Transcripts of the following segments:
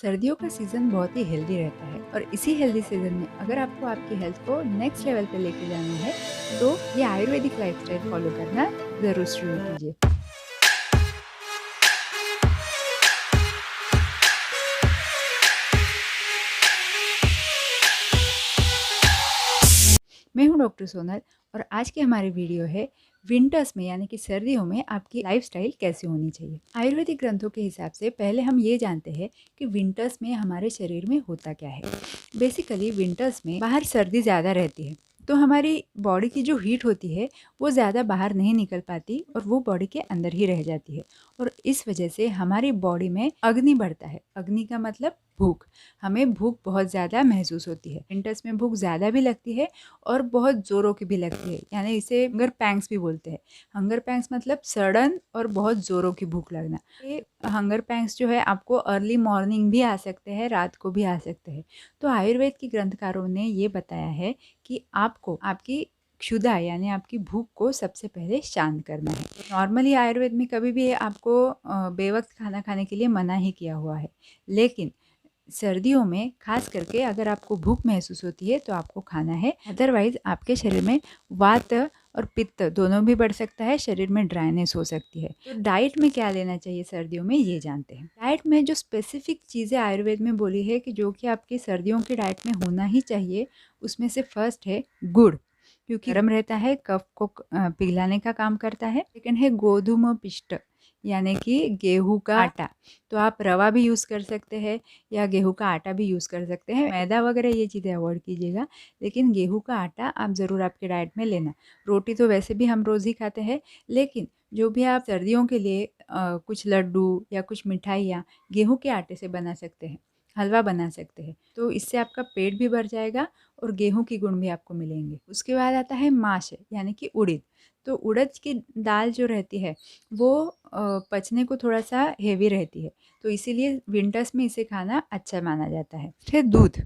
सर्दियों का सीज़न बहुत ही हेल्दी रहता है और इसी हेल्दी सीज़न में अगर आपको आपकी हेल्थ को नेक्स्ट लेवल पे लेके जाना है तो ये आयुर्वेदिक लाइफस्टाइल फॉलो करना ज़रूर शुरू कीजिए। मैं हूँ डॉक्टर सोनल और आज की हमारी वीडियो है विंटर्स में यानी कि सर्दियों में आपकी लाइफस्टाइल कैसी होनी चाहिए। आयुर्वेदिक ग्रंथों के हिसाब से पहले हम ये जानते हैं कि विंटर्स में हमारे शरीर में होता क्या है। बेसिकली विंटर्स में बाहर सर्दी ज़्यादा रहती है तो हमारी बॉडी की जो हीट होती है वो ज़्यादा बाहर नहीं निकल पाती और वो बॉडी के अंदर ही रह जाती है और इस वजह से हमारी बॉडी में अग्नि बढ़ता है। अग्नि का मतलब भूख। हमें भूख बहुत ज़्यादा महसूस होती है। विंटर्स में भूख ज़्यादा भी लगती है और बहुत ज़ोरों की भी लगती है, यानी इसे हंगर पैंग्स भी बोलते हैं। हंगर पैंग्स मतलब सडन और बहुत ज़ोरों की भूख लगना। ये हंगर पैंग्स जो है आपको अर्ली मॉर्निंग भी आ सकते हैं, रात को भी आ सकते हैं। तो आयुर्वेद की ग्रंथकारों ने ये बताया है कि आपको आपकी क्षुधा यानी आपकी भूख को सबसे पहले शांत करना है। नॉर्मली आयुर्वेद में कभी भी आपको बेवक्त खाना खाने के लिए मना ही किया हुआ है, लेकिन सर्दियों में खास करके अगर आपको भूख महसूस होती है तो आपको खाना है। अदरवाइज आपके शरीर में वात और पित्त दोनों भी बढ़ सकता है, शरीर में ड्राइनेस हो सकती है। तो डाइट में क्या लेना चाहिए सर्दियों में ये जानते हैं। डाइट में जो स्पेसिफिक चीज़ें आयुर्वेद में बोली है कि जो कि आपकी सर्दियों की डाइट में होना ही चाहिए, उसमें से फर्स्ट है गुड़, क्योंकि गर्म रहता है, कफ को पिघलाने का काम करता है। सेकंड है गोधूम पिष्ट यानी कि गेहूं का आटा। तो आप रवा भी यूज़ कर सकते हैं या गेहूं का आटा भी यूज़ कर सकते हैं। मैदा वगैरह ये चीज़ें अवॉइड कीजिएगा, लेकिन गेहूं का आटा आप ज़रूर आपके डाइट में लेना। रोटी तो वैसे भी हम रोज़ ही खाते हैं, लेकिन जो भी आप सर्दियों के लिए कुछ लड्डू या कुछ मिठाइयाँ गेहूं के आटे से बना सकते हैं, हलवा बना सकते हैं, तो इससे आपका पेट भी भर जाएगा और गेहूं की गुण भी आपको मिलेंगे। उसके बाद आता है माश यानी कि उड़द। तो उड़द की दाल जो रहती है वो पचने को थोड़ा सा हेवी रहती है, तो इसीलिए विंटर्स में इसे खाना अच्छा माना जाता है। फिर दूध।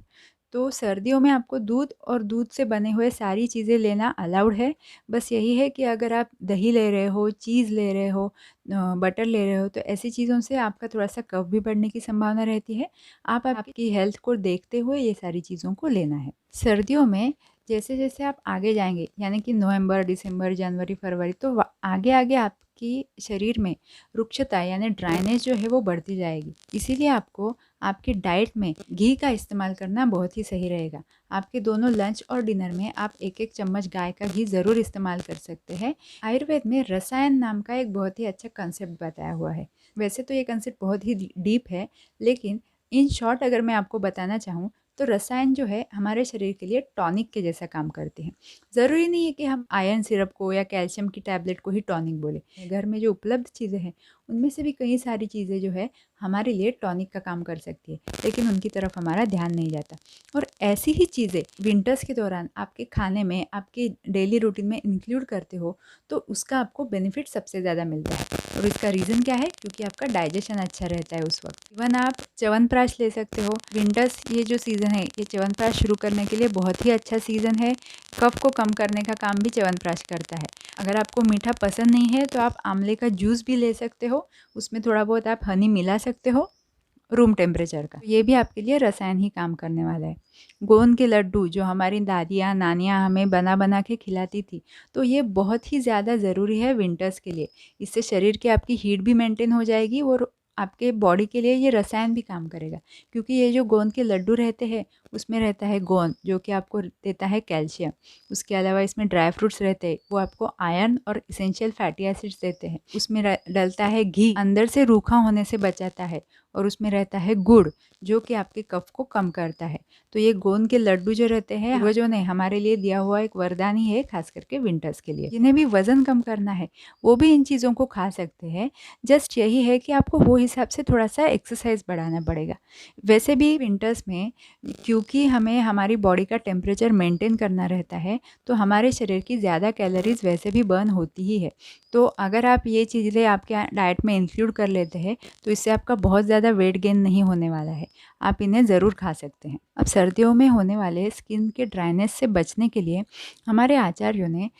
तो सर्दियों में आपको दूध और दूध से बने हुए सारी चीज़ें लेना अलाउड है। बस यही है कि अगर आप दही ले रहे हो, चीज़ ले रहे हो, बटर ले रहे हो, तो ऐसी चीज़ों से आपका थोड़ा सा कफ भी बढ़ने की संभावना रहती है। आप आपकी हेल्थ को देखते हुए ये सारी चीज़ों को लेना है। सर्दियों में जैसे जैसे आप आगे जाएंगे यानी कि नवंबर, दिसंबर, जनवरी, फरवरी, तो आगे आगे आपकी शरीर में रुक्षता यानी ड्राइनेस जो है वो बढ़ती जाएगी। इसीलिए आपको आपकी डाइट में घी का इस्तेमाल करना बहुत ही सही रहेगा। आपके दोनों लंच और डिनर में आप एक एक चम्मच गाय का घी ज़रूर इस्तेमाल कर सकते हैं। आयुर्वेद में रसायन नाम का एक बहुत ही अच्छा कंसेप्ट बताया हुआ है। वैसे तो ये कंसेप्ट बहुत ही डीप है, लेकिन इन शॉर्ट अगर मैं आपको बताना चाहूँ तो रसायन जो है हमारे शरीर के लिए टॉनिक के जैसा काम करते हैं। ज़रूरी नहीं है कि हम आयरन सिरप को या कैल्शियम की टैबलेट को ही टॉनिक बोले। घर में जो उपलब्ध चीज़ें हैं उनमें से भी कई सारी चीज़ें जो है हमारे लिए टॉनिक का काम कर सकती है, लेकिन उनकी तरफ हमारा ध्यान नहीं जाता। और ऐसी ही चीज़ें विंटर्स के दौरान आपके खाने में, आपके डेली रूटीन में इंक्लूड करते हो तो उसका आपको बेनिफिट सबसे ज़्यादा मिलता है। और इसका रीज़न क्या है? क्योंकि आपका डाइजेशन अच्छा रहता है उस वक्त। इवन आप च्यवनप्राश ले सकते हो। विंटर्स ये जो सीज़न है ये च्यवनप्राश शुरू करने के लिए बहुत ही अच्छा सीज़न है। कफ को कम करने का काम भी च्यवनप्राश करता है। अगर आपको मीठा पसंद नहीं है तो आप आंवले का जूस भी ले सकते हो, उसमें थोड़ा बहुत आप हनी मिला सकते हो रूम टेम्परेचर का। ये भी आपके लिए रसायन ही काम करने वाला है। गोंद के लड्डू जो हमारी दादियाँ नानियाँ हमें बना बना के खिलाती थी, तो ये बहुत ही ज़्यादा ज़रूरी है विंटर्स के लिए। इससे शरीर की आपकी हीट भी मेंटेन हो जाएगी और आपके बॉडी के लिए ये रसायन भी काम करेगा, क्योंकि ये जो गोंद के लड्डू रहते हैं उसमें रहता है गोंद जो कि आपको देता है कैल्शियम। उसके अलावा इसमें ड्राई फ्रूट्स रहते हैं, वो आपको आयरन और इसेंशियल फैटी एसिड्स देते हैं। उसमें डलता है घी, अंदर से रूखा होने से बचाता है। और उसमें रहता है गुड़ जो कि आपके कफ को कम करता है। तो ये गोंद के लड्डू जो रहते हैं पूर्वजों ने हमारे लिए दिया हुआ एक वरदान ही है, खास करके विंटर्स के लिए। जिन्हें भी वजन कम करना है वो भी इन चीज़ों को खा सकते हैं। जस्ट यही है कि आपको वो हिसाब से थोड़ा सा एक्सरसाइज बढ़ाना पड़ेगा। वैसे भी विंटर्स में क्योंकि हमें हमारी बॉडी का टेम्परेचर मेंटेन करना रहता है, तो हमारे शरीर की ज़्यादा कैलोरीज वैसे भी बर्न होती ही है। तो अगर आप ये चीज़ें आपके डाइट में इंक्लूड कर लेते हैं तो इससे आपका बहुत ज़्यादा वेट गेन नहीं होने वाला है। आप इन्हें ज़रूर खा सकते हैं। अब सर्दियों में होने वाले स्किन के ड्राइनेस से बचने के लिए हमारे आचार्यों ने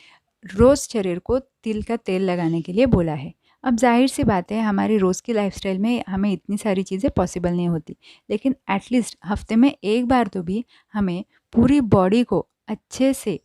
रोज़ शरीर को तिल का तेल लगाने के लिए बोला है। अब ज़ाहिर सी बात है हमारी रोज़ की लाइफ़स्टाइल में हमें इतनी सारी चीज़ें पॉसिबल नहीं होती, लेकिन एटलीस्ट हफ़्ते में एक बार तो भी हमें पूरी बॉडी को अच्छे से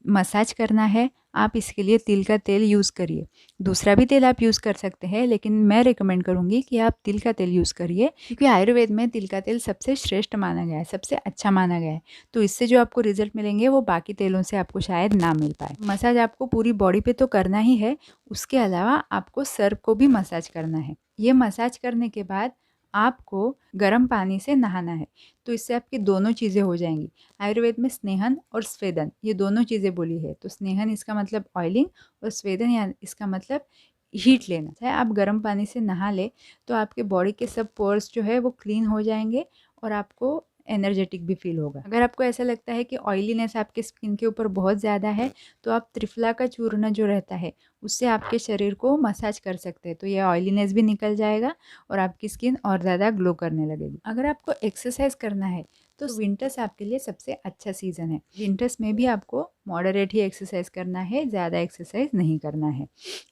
मसाज करना है। आप इसके लिए तिल का तेल यूज़ करिए। दूसरा भी तेल आप यूज़ कर सकते हैं, लेकिन मैं रिकमेंड करूँगी कि आप तिल का तेल यूज़ करिए, क्योंकि आयुर्वेद में तिल का तेल सबसे श्रेष्ठ माना गया है, सबसे अच्छा माना गया है। तो इससे जो आपको रिज़ल्ट मिलेंगे वो बाकी तेलों से आपको शायद ना मिल पाए। मसाज आपको पूरी बॉडी पे तो करना ही है, उसके अलावा आपको सर को भी मसाज करना है। ये मसाज करने के बाद आपको गर्म पानी से नहाना है, तो इससे आपकी दोनों चीज़ें हो जाएंगी। आयुर्वेद में स्नेहन और स्वेदन ये दोनों चीज़ें बोली है। तो स्नेहन इसका मतलब ऑयलिंग और स्वेदन या इसका मतलब हीट लेना। चाहे आप गर्म पानी से नहा ले तो आपके बॉडी के सब पोर्स जो है वो क्लीन हो जाएंगे और आपको एनर्जेटिक भी फील होगा। अगर आपको ऐसा लगता है कि ऑयलीनेस आपके स्किन के ऊपर बहुत ज़्यादा है, तो आप त्रिफला का चूर्ण जो रहता है उससे आपके शरीर को मसाज कर सकते हैं, तो ये ऑयलीनेस भी निकल जाएगा और आपकी स्किन और ज़्यादा ग्लो करने लगेगी। अगर आपको एक्सरसाइज करना है तो विंटर्स आपके लिए सबसे अच्छा सीज़न है। विंटर्स में भी आपको मॉडरेट ही एक्सरसाइज करना है, ज़्यादा एक्सरसाइज नहीं करना है।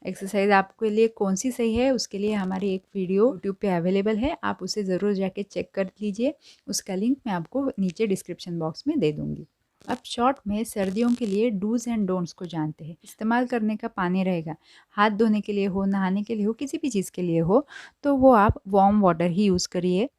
एक्सरसाइज आपके लिए कौन सी सही है उसके लिए हमारी एक वीडियो यूट्यूब पे अवेलेबल है, आप उसे ज़रूर जाके चेक कर लीजिए। उसका लिंक मैं आपको नीचे डिस्क्रिप्शन बॉक्स में दे दूँगी। अब शॉर्ट में सर्दियों के लिए डूज एंड डोंट्स को जानते हैं। इस्तेमाल करने का पानी रहेगा, हाथ धोने के लिए हो, नहाने के लिए हो, किसी भी चीज़ के लिए हो, तो वो आप वार्म वाटर ही यूज़ करिए।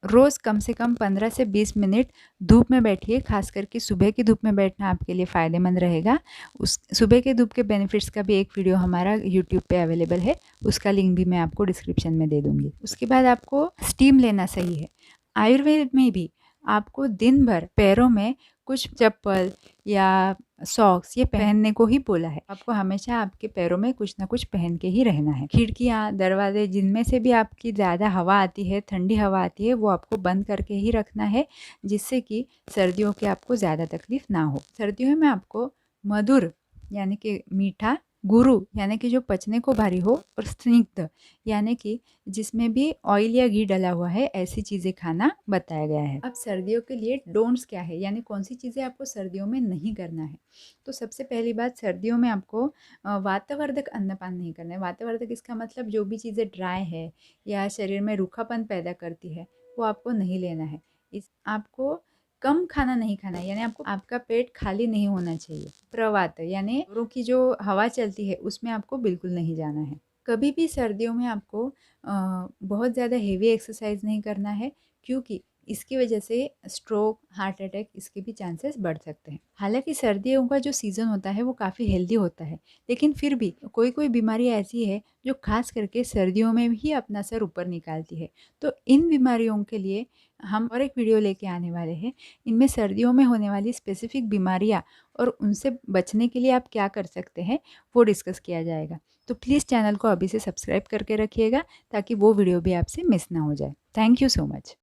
रोज़ कम से कम 15 से 20 मिनट धूप में बैठिए। खास करके सुबह की धूप में बैठना आपके लिए फ़ायदेमंद रहेगा। उस सुबह के धूप के बेनिफिट्स का भी एक वीडियो हमारा यूट्यूब पे अवेलेबल है, उसका लिंक भी मैं आपको डिस्क्रिप्शन में दे दूँगी। उसके बाद आपको स्टीम लेना सही है। आयुर्वेद में भी आपको दिन भर पैरों में कुछ चप्पल या सॉक्स ये पहनने को ही बोला है। आपको हमेशा आपके पैरों में कुछ ना कुछ पहन के ही रहना है। खिड़कियाँ, दरवाजे जिनमें से भी आपकी ज़्यादा हवा आती है, ठंडी हवा आती है, वो आपको बंद करके ही रखना है, जिससे कि सर्दियों की आपको ज़्यादा तकलीफ ना हो। सर्दियों में आपको मधुर यानी कि मीठा, गुरु यानी कि जो पचने को भारी हो, और स्निग्ध यानी कि जिसमें भी ऑयल या घी डला हुआ है, ऐसी चीज़ें खाना बताया गया है। अब सर्दियों के लिए डोंट्स क्या है, यानी कौन सी चीज़ें आपको सर्दियों में नहीं करना है। तो सबसे पहली बात, सर्दियों में आपको वातावर्धक अन्नपान नहीं करना है। वातावर्धक इसका मतलब जो भी चीज़ें ड्राई है या शरीर में रूखापन पैदा करती है वो आपको नहीं लेना है। इस आपको कम खाना नहीं खाना है, यानी आपको आपका पेट खाली नहीं होना चाहिए। प्रवात यानी पैरों की जो हवा चलती है उसमें आपको बिल्कुल नहीं जाना है। कभी भी सर्दियों में आपको बहुत ज़्यादा हेवी एक्सरसाइज नहीं करना है, क्योंकि इसकी वजह से स्ट्रोक, हार्ट अटैक इसके भी चांसेस बढ़ सकते हैं। हालांकि सर्दियों का जो सीज़न होता है वो काफ़ी हेल्दी होता है, लेकिन फिर भी कोई कोई बीमारी ऐसी है जो खास करके सर्दियों में ही अपना सर ऊपर निकालती है। तो इन बीमारियों के लिए हम और एक वीडियो लेके आने वाले हैं। इनमें सर्दियों में होने वाली स्पेसिफिक बीमारियाँ और उनसे बचने के लिए आप क्या कर सकते हैं वो डिस्कस किया जाएगा। तो प्लीज़ चैनल को अभी से सब्सक्राइब करके रखिएगा, ताकि वो वीडियो भी आपसे मिस ना हो जाए। Thank you so much.